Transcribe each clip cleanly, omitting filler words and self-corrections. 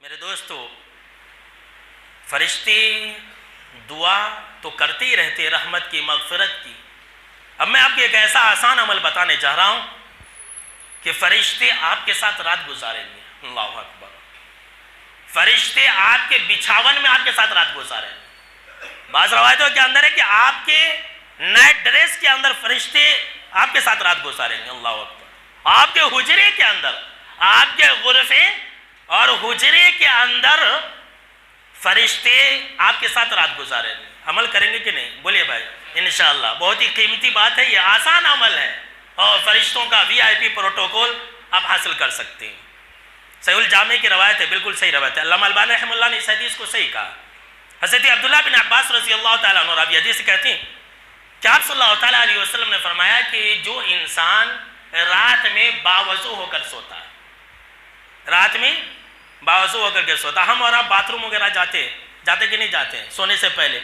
میرے دوستو، فرشتے دعا تو کرتے ہی رہتے رحمت کی، مغفرت کی۔ اب میں آپ کو ایک ایسا آسان عمل بتانے جا رہا ہوں کہ فرشتے آپ کے ساتھ رات گزاریں گے۔ اللہ اکبر! فرشتے آپ کے بچھاون میں آپ کے ساتھ رات گزاریں گے۔ بعض روایتوں کے اندر ہے کہ آپ کے نائٹ ڈریس کے اندر فرشتے آپ کے ساتھ رات گزاریں گے۔ اللہ اکبر! آپ کے حجرے کے اندر، آپ کے غرفے اور حجرے کے اندر فرشتے آپ کے ساتھ رات گزاریں گے۔ عمل کریں گے کہ نہیں؟ بولیے بھائی۔ انشاءاللہ بہت ہی قیمتی بات ہے، یہ آسان عمل ہے اور فرشتوں کا VIP پروٹوکول آپ حاصل کر سکتے ہیں۔ صحیح الجامع کی روایت ہے، بالکل صحیح روایت ہے۔ علامہ البانی رحمہ اللہ نے اس حدیث کو صحیح کہا۔ حضرت عبداللہ بن عباس رضی اللہ تعالیٰ عنہ راوی حدیث کہتے ہیں کہ آپ صلی اللہ تعالیٰ علیہ وسلم نے فرمایا کہ جو انسان رات میں باوضو ہو کر سوتا ہے، رات میں باوضو ہو کر کے سوتا، ہم اور آپ باتھ روم وغیرہ جاتے کہ نہیں جاتے؟ سونے سے پہلے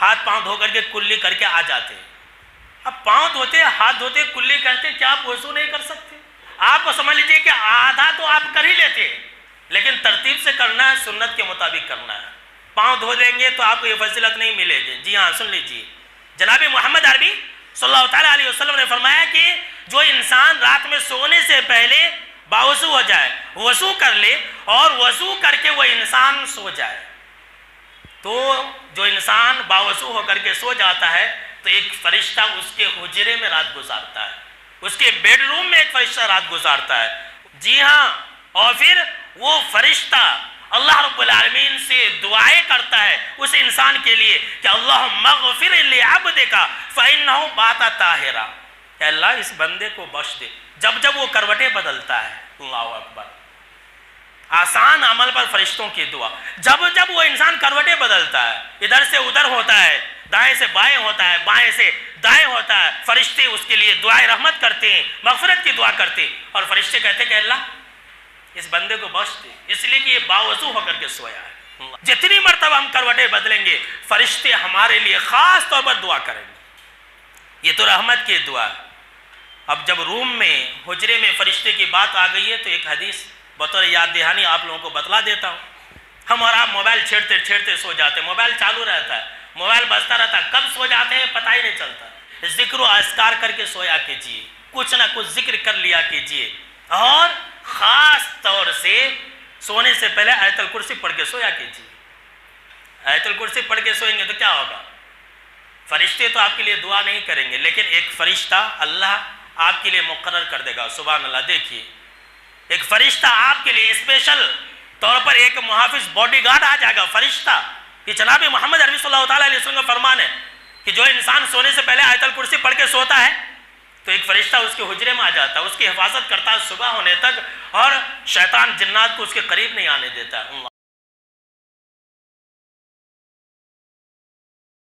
ہاتھ پاؤں دھو کر کے کلی کر کے آ جاتے ہیں۔ اب پاؤں دھوتے، ہاتھ دھوتے، کلی کرتے، کیا آپ وضو نہیں کر سکتے؟ آپ کو سمجھ لیجئے کہ آدھا تو آپ کر ہی لیتے، لیکن ترتیب سے کرنا ہے، سنت کے مطابق کرنا ہے۔ پاؤں دھو دیں گے تو آپ کو یہ فضیلت نہیں ملے گی۔ جی ہاں، سن لیجئے، جناب محمد عربی صلی اللہ تعالیٰ علیہ وسلم نے فرمایا کہ جو انسان رات میں سونے سے پہلے باوضو ہو جائے، وضو کر لے اور وضو کر کے وہ انسان سو جائے، تو جو انسان باوضو ہو کر کے سو جاتا ہے تو ایک فرشتہ اس کے حجرے میں رات گزارتا ہے، اس کے بیڈ روم میں ایک فرشتہ رات گزارتا ہے۔ جی ہاں، اور پھر وہ فرشتہ اللہ رب العالمین سے دعائیں کرتا ہے اس انسان کے لیے کہ اللہم اغفر لعبدک فإنہ بات طاہرا، کہ اللہ اس بندے کو بخش دے جب وہ کروٹیں بدلتا ہے۔ اللہ اکبر! آسان عمل پر فرشتوں کی دعا، جب وہ انسان کروٹیں بدلتا ہے، ادھر سے ادھر ہوتا ہے، دائیں سے بائیں ہوتا ہے، بائیں سے دائیں ہوتا ہے، فرشتے اس کے لیے دعائیں رحمت کرتے ہیں، مغفرت کی دعا کرتے ہیں، اور فرشتے کہتے ہیں کہ اللہ اس بندے کو بخش دے، اس لیے کہ یہ باوضو ہو کر کے سویا ہے۔ جتنی مرتبہ ہم کروٹیں بدلیں گے فرشتے ہمارے لیے خاص طور پر دعا کریں گے۔ یہ تو رحمت کی دعا ہے۔ اب جب روم میں، حجرے میں فرشتے کی بات آ گئی ہے تو ایک حدیث بطور یاد دہانی آپ لوگوں کو بتلا دیتا ہوں۔ ہم اور آپ موبائل چھیڑتے سو جاتے ہیں، موبائل چالو رہتا ہے، موبائل بجتا رہتا ہے، کب سو جاتے ہیں پتہ ہی نہیں چلتا۔ ذکر و اذکار کر کے سویا کیجیے، کچھ نہ کچھ ذکر کر لیا کیجیے، اور خاص طور سے سونے سے پہلے آیت الکرسی پڑھ کے سویا کیجیے۔ آیت الکرسی پڑھ کے سوئیں گے تو کیا ہوگا؟ فرشتے تو آپ کے لیے دعا نہیں کریں گے، لیکن ایک فرشتہ اللہ آپ کے لیے مقرر کر دے گا۔ سبحان اللہ! دیکھیے، ایک فرشتہ آپ کے لیے اسپیشل طور پر ایک محافظ باڈی گارڈ آ جائے گا، فرشتہ۔ کہ جناب محمد عربی صلی اللہ تعالیٰ علیہ وسلم کا فرمان ہے کہ جو انسان سونے سے پہلے آیت الکرسی پڑھ کے سوتا ہے تو ایک فرشتہ اس کے حجرے میں آ جاتا ہے، اس کی حفاظت کرتا ہے صبح ہونے تک، اور شیطان جنات کو اس کے قریب نہیں آنے دیتا۔